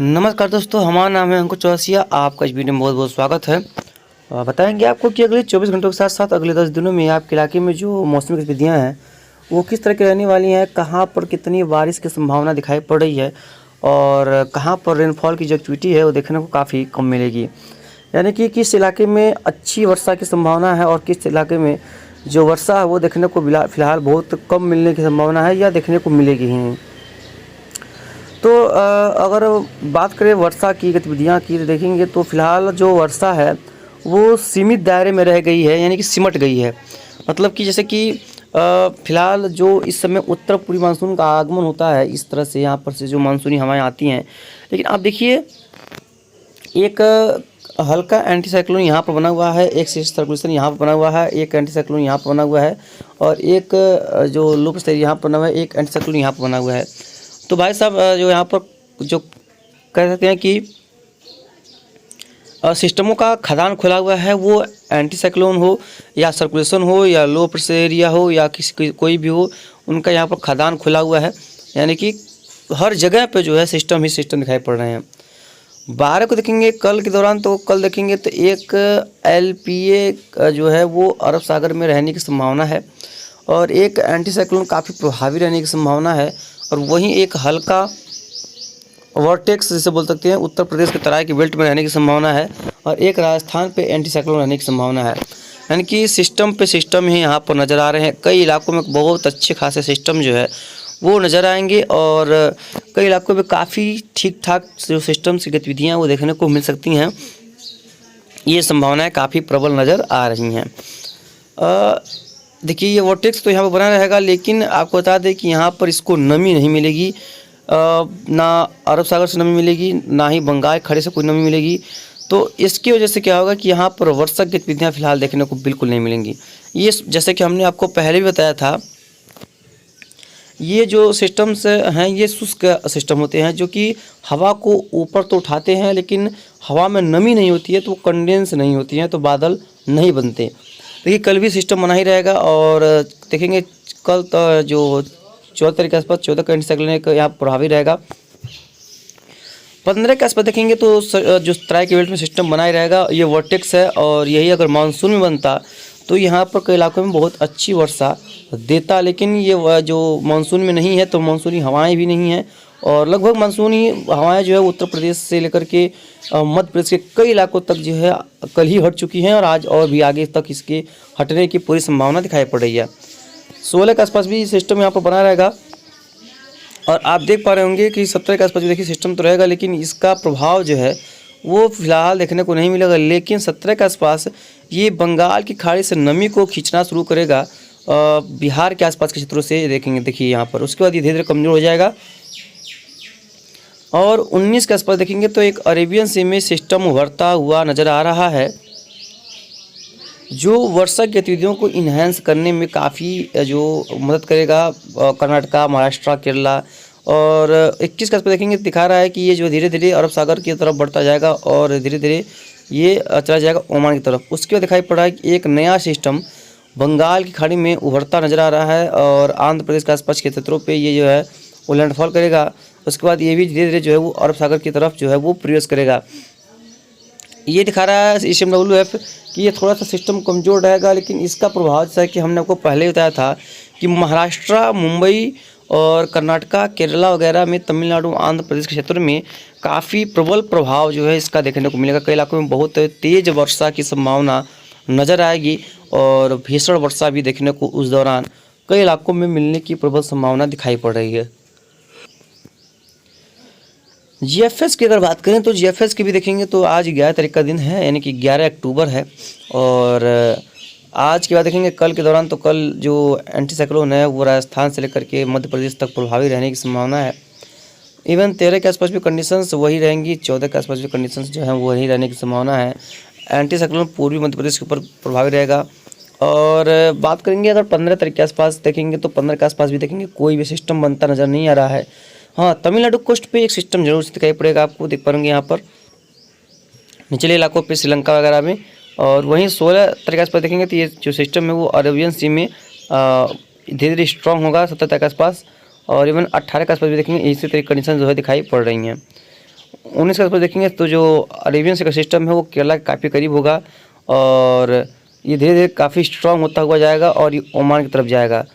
नमस्कार दोस्तों, हमारा नाम है अंकुर चौरसिया। आपका इस वीडियो में बहुत बहुत स्वागत है। बताएंगे आपको कि अगले 24 घंटों के साथ साथ अगले 10 दिनों में आपके इलाके में जो मौसमी गतिविधियाँ हैं वो किस तरह की रहने वाली हैं, कहाँ पर कितनी बारिश की संभावना दिखाई पड़ रही है और कहाँ पर रेनफॉल की जो एक्टिविटी है वो देखने को काफ़ी कम मिलेगी। यानी कि किस इलाके में अच्छी वर्षा की संभावना है और किस इलाके में जो वर्षा है वो देखने को फ़िलहाल बहुत कम मिलने की संभावना है या देखने को मिलेगी ही नहीं। तो अगर बात करें वर्षा की गतिविधियाँ की तो देखेंगे तो फ़िलहाल जो वर्षा है वो सीमित दायरे में रह गई है, यानी कि सिमट गई है। मतलब कि जैसे कि फ़िलहाल जो इस समय उत्तर पूर्वी मानसून का आगमन होता है, इस तरह से यहाँ पर से जो मानसूनी हवाएं आती हैं, लेकिन आप देखिए एक हल्का एंटी साइक्लोन यहाँ पर बना हुआ है, एक सर्कुलेशन यहाँ पर बना हुआ है, एक एंटी साइक्लोन यहाँ पर बना हुआ है और एक जो लो प्रेशर यहाँ पर बना हुआ है, एक एंटी साइक्लोन यहाँ पर बना हुआ है। तो भाई साहब जो यहाँ पर जो कह सकते हैं कि सिस्टमों का खदान खुला हुआ है, वो एंटी साइक्लोन हो या सर्कुलेशन हो या लो प्रेशर एरिया हो या कोई भी हो, उनका यहाँ पर खदान खुला हुआ है। यानी कि हर जगह पे जो है सिस्टम ही सिस्टम दिखाई पड़ रहे हैं। 12 को देखेंगे कल के दौरान, तो कल देखेंगे तो एक LPA जो है वो अरब सागर में रहने की संभावना है और एक एंटी साइक्लोन काफ़ी प्रभावी रहने की संभावना है और वहीं एक हल्का वर्टेक्स जिसे बोल सकते हैं उत्तर प्रदेश के तराई की बेल्ट में रहने की संभावना है और एक राजस्थान पे एंटी साइक्लोन रहने की संभावना है। यानी कि सिस्टम पे सिस्टम ही यहाँ पर नज़र आ रहे हैं। कई इलाकों में बहुत अच्छे खासे सिस्टम जो है वो नज़र आएंगे और कई इलाकों में काफ़ी ठीक ठाक जो सिस्टम की गतिविधियाँ वो देखने को मिल सकती हैं। ये संभावनाएँ काफ़ी प्रबल नज़र आ रही हैं। देखिए ये वर्टेक्स तो यहाँ पर बना रहेगा, लेकिन आपको बता दें कि यहाँ पर इसको नमी नहीं मिलेगी, ना अरब सागर से नमी मिलेगी, ना ही बंगाल खाड़ी से कोई नमी मिलेगी। तो इसकी वजह से क्या होगा कि यहाँ पर वर्षा की गतिविधियाँ फिलहाल देखने को बिल्कुल नहीं मिलेंगी। ये जैसे कि हमने आपको पहले भी बताया था, ये जो सिस्टम्स हैं ये शुष्क सिस्टम होते हैं जो कि हवा को ऊपर तो उठाते हैं, लेकिन हवा में नमी नहीं होती है तो वो कंडेंस नहीं होती हैं, तो बादल नहीं बनते। देखिए कल भी सिस्टम बना ही रहेगा और देखेंगे कल तो जो 14 तारीख के आसपास 14 का एंटी साइक्लोन यहाँ प्रभावी रहेगा। 15 के आसपास देखेंगे तो जो तराई के बेल्ट में सिस्टम बना ही रहेगा। ये वर्टेक्स है और यही अगर मानसून में बनता तो यहाँ पर कई इलाकों में बहुत अच्छी वर्षा देता, लेकिन ये जो मानसून में नहीं है तो मानसूनी हवाएं भी नहीं हैं और लगभग मानसूनी हवाएं जो है उत्तर प्रदेश से लेकर के मध्य प्रदेश के कई इलाकों तक जो है कल ही हट चुकी हैं और आज और भी आगे तक इसके हटने की पूरी संभावना दिखाई पड़ रही है। 16 के आसपास भी सिस्टम यहाँ पर बना रहेगा और आप देख पा रहे होंगे कि 17 के आसपास भी देखिए सिस्टम तो रहेगा, लेकिन इसका प्रभाव जो है वो फिलहाल देखने को नहीं मिलेगा। लेकिन 17 के आसपास ये बंगाल की खाड़ी से नमी को खींचना शुरू करेगा बिहार के आसपास के क्षेत्रों से, देखेंगे देखिए यहाँ पर। उसके बाद ये धीरे धीरे कमज़ोर हो जाएगा और 19 के आसपास देखेंगे तो एक अरेबियन सी में सिस्टम उभरता हुआ नज़र आ रहा है जो वर्षा गतिविधियों को इन्हेंस करने में काफ़ी जो मदद करेगा। कर्नाटका, महाराष्ट्र, केरला और 21 के आसपास देखेंगे दिखा रहा है कि ये जो धीरे धीरे अरब सागर की तरफ बढ़ता जाएगा और धीरे धीरे ये चला जाएगा ओमान की तरफ। उसके बाद दिखाई पड़ रहा है कि एक नया सिस्टम बंगाल की खाड़ी में उभरता नज़र आ रहा है और आंध्र प्रदेश के आसपास के क्षेत्रों पे ये जो है वो लैंडफॉल करेगा। उसके बाद ये भी धीरे धीरे जो है वो अरब सागर की तरफ जो है वो प्रवेश करेगा। ये दिखा रहा है SMWF कि ये थोड़ा सा सिस्टम कमज़ोर रहेगा, लेकिन इसका प्रभाव जैसा कि हमने आपको पहले बताया था कि महाराष्ट्र, मुंबई और कर्नाटका, केरला वगैरह में, तमिलनाडु, आंध्र प्रदेश के क्षेत्र में काफ़ी प्रबल प्रभाव जो है इसका देखने को मिलेगा। कई इलाकों में बहुत तेज़ वर्षा की संभावना नज़र आएगी और भीषण वर्षा भी देखने को उस दौरान कई इलाकों में मिलने की प्रबल संभावना दिखाई पड़ रही है। GFS की अगर बात करें तो GFS की भी देखेंगे तो आज 11 तारीख का दिन है, यानी कि 11 अक्टूबर है और आज की बात देखेंगे कल के दौरान, तो कल जो एंटी साइक्लोन है वो राजस्थान से लेकर के मध्य प्रदेश तक प्रभावी रहने की संभावना है। इवन 13 के आसपास भी कंडीशंस वही रहेंगी, 14 के आसपास भी कंडीशंस जो हैं वही रहने की संभावना है। एंटी साइक्लोन पूर्वी मध्य प्रदेश के ऊपर प्रभावी रहेगा। और बात करेंगे अगर 15 तारीख के आसपास देखेंगे तो 15 के आसपास भी देखेंगे कोई भी सिस्टम बनता नज़र नहीं आ रहा है। हाँ, तमिलनाडु कोस्ट पे एक सिस्टम जरूर से दिखाई पड़ेगा, आपको देख पाएंगे यहाँ पर निचले इलाकों पे श्रीलंका वगैरह में। और वहीं 16 तारीख के आसपास देखेंगे तो ये जो सिस्टम है वो अरेबियन सी में धीरे धीरे स्ट्रॉन्ग होगा 17 तारीख के आसपास और इवन 18 के आसपास भी देखेंगे इसी तरह कंडीशन जो है दिखाई पड़ रही हैं। 19 के आसपास देखेंगे तो जो अरेबियन सी का सिस्टम है वो केरला के काफ़ी करीब होगा और ये धीरे धीरे काफ़ी स्ट्रॉन्ग होता हुआ जाएगा और ये ओमान की तरफ जाएगा।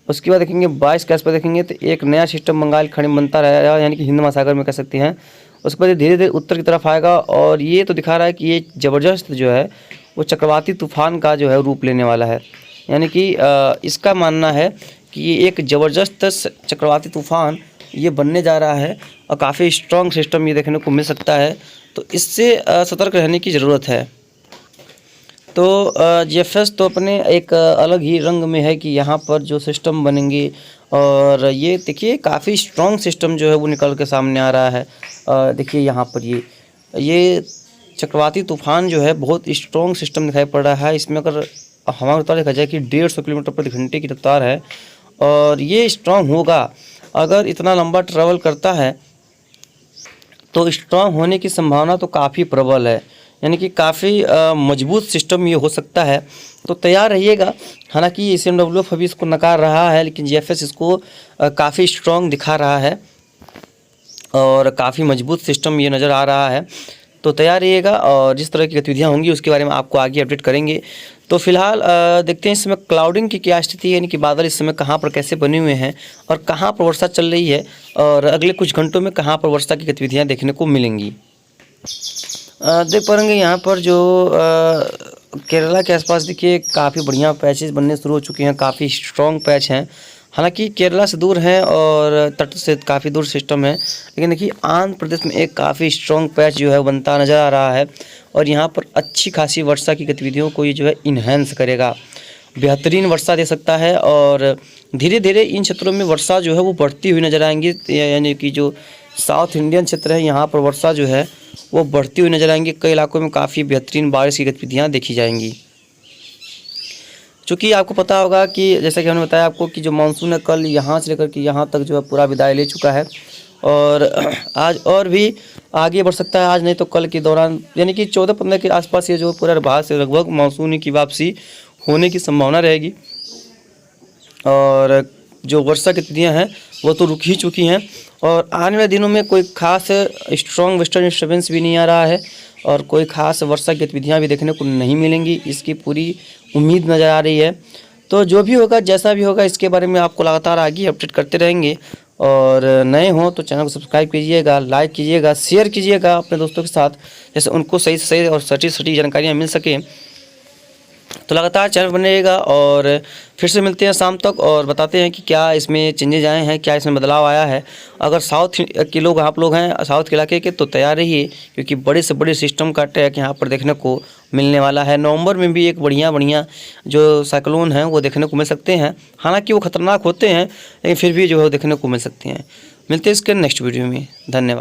उसके बाद देखेंगे 22 के आसपास देखेंगे तो एक नया सिस्टम बंगाल खाड़ी में बनता रहेगा, यानी कि हिंद महासागर में कह सकते हैं। उसके बाद धीरे धीरे उत्तर की तरफ आएगा और ये तो दिखा रहा है कि ये ज़बरदस्त जो है वो चक्रवाती तूफान का जो है रूप लेने वाला है। यानी कि इसका मानना है कि ये एक ज़बरदस्त चक्रवाती तूफान ये बनने जा रहा है और काफ़ी स्ट्रॉन्ग सिस्टम ये देखने को मिल सकता है, तो इससे सतर्क रहने की ज़रूरत है। तो जेफएस तो अपने एक अलग ही रंग में है कि यहाँ पर जो सिस्टम बनेंगे और ये देखिए काफ़ी स्ट्रॉन्ग सिस्टम जो है वो निकल के सामने आ रहा है। देखिए यहाँ पर ये चक्रवाती तूफान जो है बहुत स्ट्रॉन्ग सिस्टम दिखाई पड़ रहा है। इसमें अगर हवा की रफ्तार देखा जाए कि 150 किलोमीटर प्रति घंटे की रफ्तार है और ये स्ट्रॉन्ग होगा। अगर इतना लंबा ट्रैवल करता है तो स्ट्रॉन्ग होने की संभावना तो काफ़ी प्रबल है, यानी कि काफ़ी मजबूत सिस्टम ये हो सकता है। तो तैयार रहिएगा। हालांकि SMWF अभी इसको नकार रहा है, लेकिन GFS इसको काफ़ी स्ट्रॉन्ग दिखा रहा है और काफ़ी मजबूत सिस्टम ये नज़र आ रहा है। तो तैयार रहिएगा और जिस तरह की गतिविधियाँ होंगी उसके बारे में आपको आगे अपडेट करेंगे। तो फिलहाल देखते हैं इस समय क्लाउडिंग की क्या स्थिति है, यानी कि बादल इस समय कहाँ पर कैसे बने हुए हैं और कहाँ पर वर्षा चल रही है और अगले कुछ घंटों में कहाँ पर वर्षा की गतिविधियाँ देखने को मिलेंगी। देख पाएंगे यहाँ पर जो केरला के आसपास देखिए काफ़ी बढ़िया पैचेस बनने शुरू हो चुके हैं, काफ़ी स्ट्रॉन्ग पैच हैं। हालांकि केरला से दूर है और तट से काफ़ी दूर सिस्टम है, लेकिन देखिए आंध्र प्रदेश में एक काफ़ी स्ट्रॉन्ग पैच जो है बनता नज़र आ रहा है और यहाँ पर अच्छी खासी वर्षा की गतिविधियों को ये जो है इन्हेंस करेगा, बेहतरीन वर्षा दे सकता है और धीरे धीरे इन क्षेत्रों में वर्षा जो है वो बढ़ती हुई नज़र आएंगी। यानी कि जो साउथ इंडियन क्षेत्र है यहाँ पर वर्षा जो है वो बढ़ती हुई नज़र आएंगी। कई इलाकों में काफ़ी बेहतरीन बारिश की गतिविधियाँ देखी जाएंगी। चूँकि आपको पता होगा कि जैसा कि हमने बताया आपको कि जो मानसून है कल यहाँ से लेकर के यहाँ तक जो है पूरा विदाई ले चुका है और आज और भी आगे बढ़ सकता है। आज नहीं तो कल के दौरान यानी कि 14-15 के आसपास ये जो पूरा भारत से लगभग मानसून की वापसी होने की संभावना रहेगी और जो वर्षा की गतिविधियाँ हैं वो तो रुक ही चुकी हैं और आने वाले दिनों में कोई खास स्ट्रॉन्ग वेस्टर्न डिस्टर्बेंस भी नहीं आ रहा है और कोई खास वर्षा की गतिविधियाँ भी देखने को नहीं मिलेंगी, इसकी पूरी उम्मीद नज़र आ रही है। तो जो भी होगा जैसा भी होगा इसके बारे में आपको लगातार आगे अपडेट करते रहेंगे और नए हों तो चैनल को सब्सक्राइब कीजिएगा, लाइक कीजिएगा, शेयर कीजिएगा अपने दोस्तों के साथ, जैसे उनको सही से सही और सटीक जानकारियाँ मिल सकें। तो लगातार चैनल बने रहेगा और फिर से मिलते हैं शाम तक और बताते हैं कि क्या इसमें चेंजेज आए हैं, क्या इसमें बदलाव आया है। अगर साउथ के लोग आप लोग हैं साउथ के इलाके के तो तैयार रहिए, क्योंकि बड़े से बड़े सिस्टम का अटैक यहाँ पर देखने को मिलने वाला है। नवंबर में भी एक बढ़िया जो साइक्लोन हैं वो देखने को मिल सकते हैं। हालांकि वो खतरनाक होते हैं लेकिन फिर भी जो है देखने को मिल सकते हैं। मिलते हैं इसके नेक्स्ट वीडियो में। धन्यवाद।